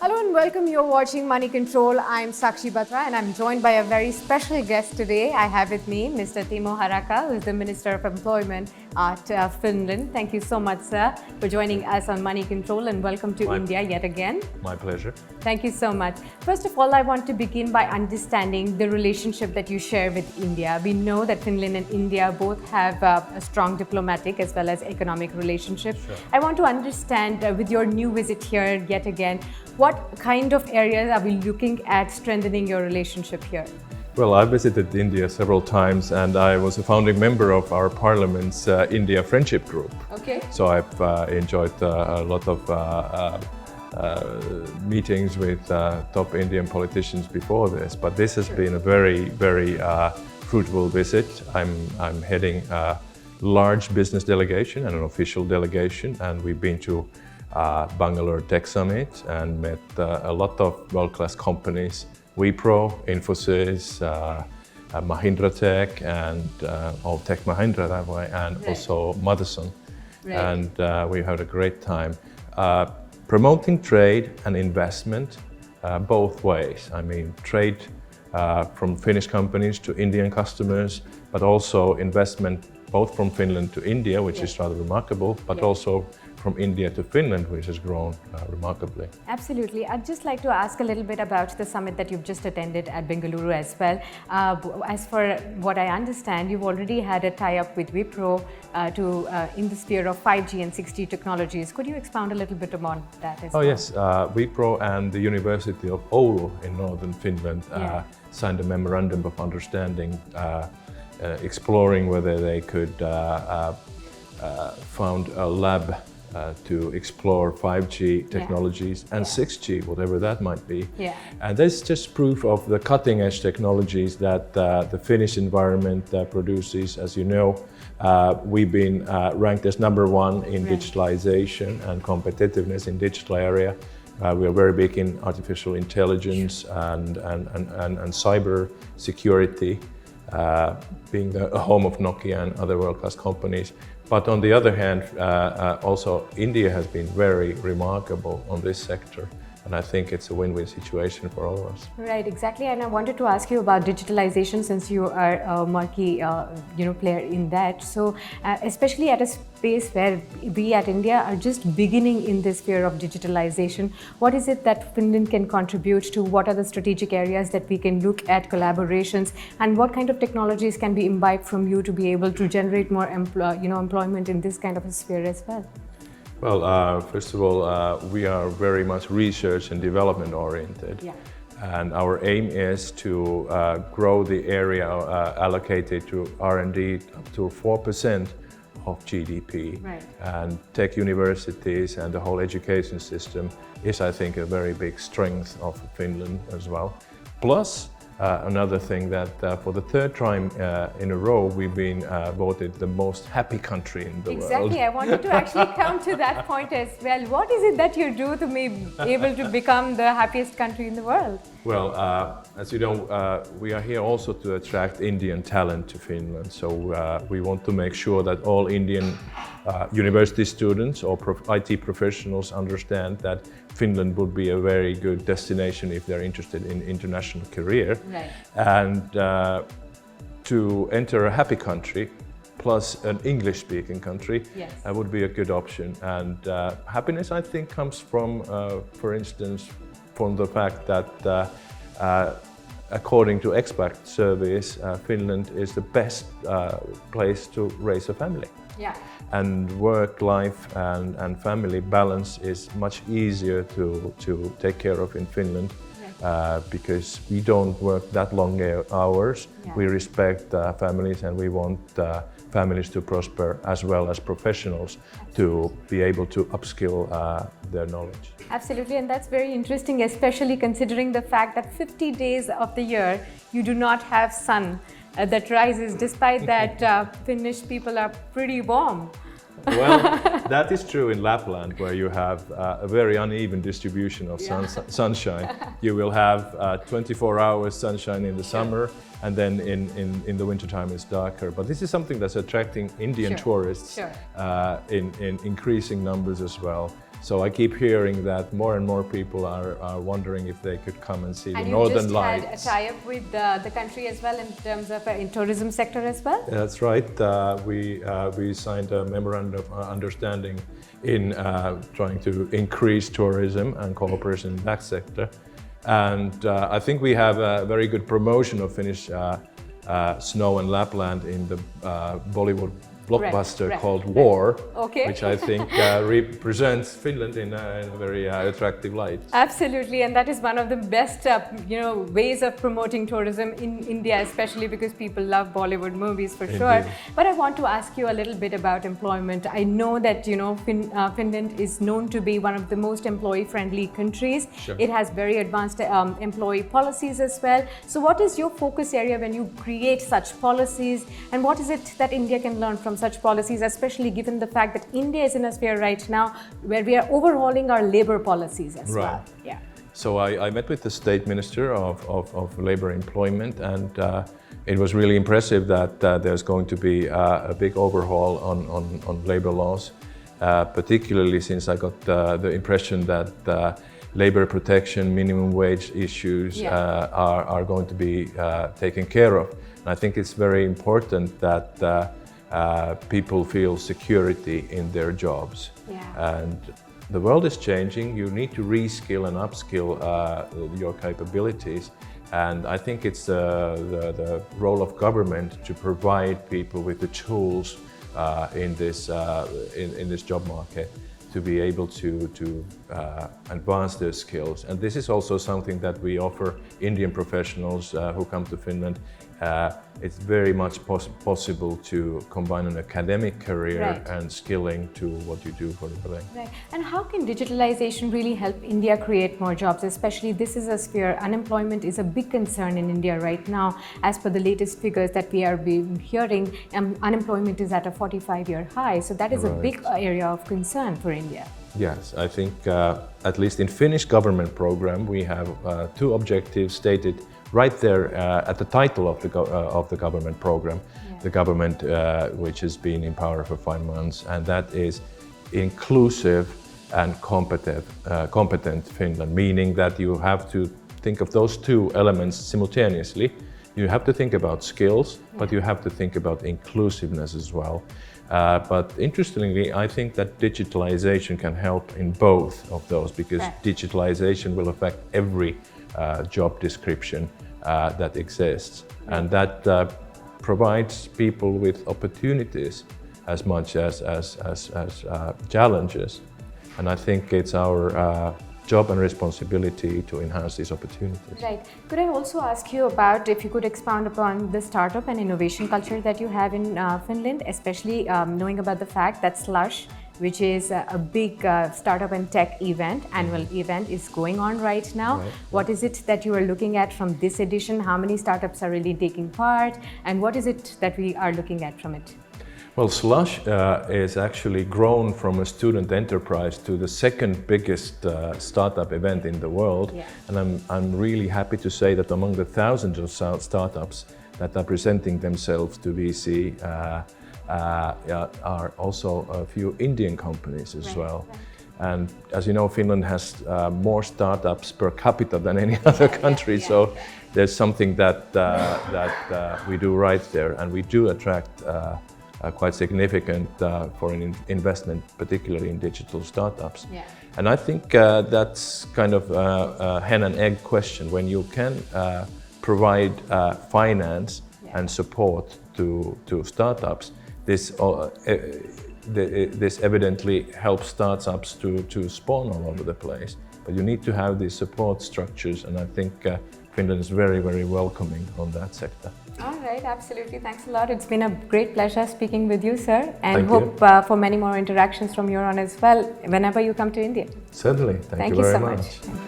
Hello and welcome. You're watching Moneycontrol. I'm Sakshi Batra and I'm joined by a very special guest today. I have with me Mr. Timo Harakka, who is the Minister of Employment at Finland. Thank you so much, sir, for joining us on Moneycontrol, and welcome to India yet again. My pleasure. Thank you so much. First of all, I want to begin by understanding the relationship that you share with India. We know that Finland and India both have a strong diplomatic as well as economic relationship. Sure. I want to understand with your new visit here yet again, what kind of areas are we looking at strengthening your relationship here? Well, I visited India several times and I was a founding member of our Parliament's India Friendship Group. Okay. So I've enjoyed a lot of meetings with top Indian politicians before this, but this has been a very, very fruitful visit. I'm heading a large business delegation and an official delegation, and we've been to Bangalore Tech Summit and met a lot of world-class companies, Wipro, Infosys, Mahindra Tech, and Tech Mahindra that way, and also Madison. Right. And we had a great time promoting trade and investment both ways. I mean, trade from Finnish companies to Indian customers, but also investment both from Finland to India, which is rather remarkable, but also from India to Finland, which has grown remarkably. Absolutely. I'd just like to ask a little bit about the summit that you've just attended at Bengaluru as well. As for what I understand, you've already had a tie-up with Wipro in the sphere of 5G and 6G technologies. Could you expound a little bit on that as well? Oh yes, Wipro and the University of Oulu in northern Finland signed a memorandum of understanding exploring whether they could found a lab to explore 5G technologies and 6G, whatever that might be. Yeah. And this is just proof of the cutting-edge technologies that the Finnish environment produces. As you know, we've been ranked as number 1 in digitalization and competitiveness in digital area. We are very big in artificial intelligence and cyber security, being the home of Nokia and other world-class companies. But on the other hand, also India has been very remarkable on this sector, and I think it's a win-win situation for all of us. Right, exactly. And I wanted to ask you about digitalization, since you are a marquee player in that. So especially at a space where we at India are just beginning in this sphere of digitalization, what is it that Finland can contribute to? What are the strategic areas that we can look at collaborations, and what kind of technologies can be imbibed from you to be able to generate more employment in this kind of a sphere as well? Well, first of all, we are very much research and development oriented. Yeah. And our aim is to grow the area allocated to R&D up to 4% of GDP. Right. And tech universities and the whole education system is, I think, a very big strength of Finland as well. Plus, another thing that for the third time in a row, we've been voted the most happy country in the world. Exactly. I wanted to actually come to that point as well. What is it that you do to be able to become the happiest country in the world? Well, as you know, we are here also to attract Indian talent to Finland. So we want to make sure that all Indian university students or IT professionals understand that Finland would be a very good destination if they're interested in international career. Right. And to enter a happy country plus an English-speaking country would be a good option. And happiness, I think, comes from, for instance, from the fact that according to expat surveys, Finland is the best place to raise a family. Yeah. And work life and family balance is much easier to take care of in Finland because we don't work that long hours. Yeah. We respect families, and we want families to prosper as well as professionals to be able to upskill their knowledge. Absolutely, and that's very interesting, especially considering the fact that 50 days of the year you do not have sun that rises. Despite that, Finnish people are pretty warm. Well, that is true in Lapland, where you have a very uneven distribution of sunshine. You will have 24 hours sunshine in the summer, and then in the wintertime it's darker. But this is something that's attracting Indian tourists in increasing numbers as well. So I keep hearing that more and more people are wondering if they could come and see the Northern Lights. And you just had a tie-up with the country as well in terms of in tourism sector as well? That's right. We signed a memorandum of understanding in trying to increase tourism and cooperation in that sector. And I think we have a very good promotion of Finnish snow and Lapland in the Bollywood blockbuster called War, which I think represents Finland in a very attractive light. Absolutely, and that is one of the best ways of promoting tourism in India, especially because people love Bollywood movies for sure. But I want to ask you a little bit about employment. I know that Finland is known to be one of the most employee-friendly countries. It has very advanced employee policies as well. So what is your focus area when you create such policies, and what is it that India can learn from such policies, especially given the fact that India is in a sphere right now where we are overhauling our labor policies as well? Yeah. So I met with the State Minister of Labour Employment, and it was really impressive that there's going to be a big overhaul on labour laws, particularly since I got the impression that labour protection, minimum wage issues are going to be taken care of. And I think it's very important that people feel security in their jobs. And the world is changing. You need to reskill and upskill your capabilities. And I think it's the role of government to provide people with the tools in this job market to be able to advance their skills. And this is also something that we offer Indian professionals who come to Finland. It's very much possible to combine an academic career and skilling to what you do for a living. Right. And how can digitalization really help India create more jobs? Especially this is a sphere, unemployment is a big concern in India right now. As per the latest figures that we are hearing, unemployment is at a 45-year high. So that is a big area of concern for India. Yes, I think at least in Finnish government program, we have two objectives stated right there at the title of the government program. The government which has been in power for 5 months, and that is inclusive and competent Finland, meaning that you have to think of those two elements simultaneously. You have to think about skills, but you have to think about inclusiveness as well. But interestingly, I think that digitalization can help in both of those, because digitalization will affect every job description that exists, and that provides people with opportunities as much as challenges. And I think it's our job and responsibility to enhance these opportunities. Right. Could I also ask you about, if you could expound upon the startup and innovation culture that you have in Finland, especially knowing about the fact that Slush, which is a big startup and tech annual event, is going on right now. What is it that you are looking at from this edition? How many startups are really taking part? And what is it that we are looking at from it? Well, Slush is actually grown from a student enterprise to the second biggest startup event in the world. And I'm really happy to say that among the thousands of startups that are presenting themselves to VC are also a few Indian companies as well. And as you know, Finland has more startups per capita than any other country. So there's something that we do right there, and we do attract quite significant foreign investment, particularly in digital startups. And I think that's kind of a hen and egg question. When you can provide finance and support to startups, this evidently helps startups to spawn all over the place. But you need to have these support structures, and I think Finland is very, very welcoming on that sector. All right, absolutely. Thanks a lot. It's been a great pleasure speaking with you, sir, and Thank hope for many more interactions from your on as well whenever you come to India. Certainly. Thank you very so much. much.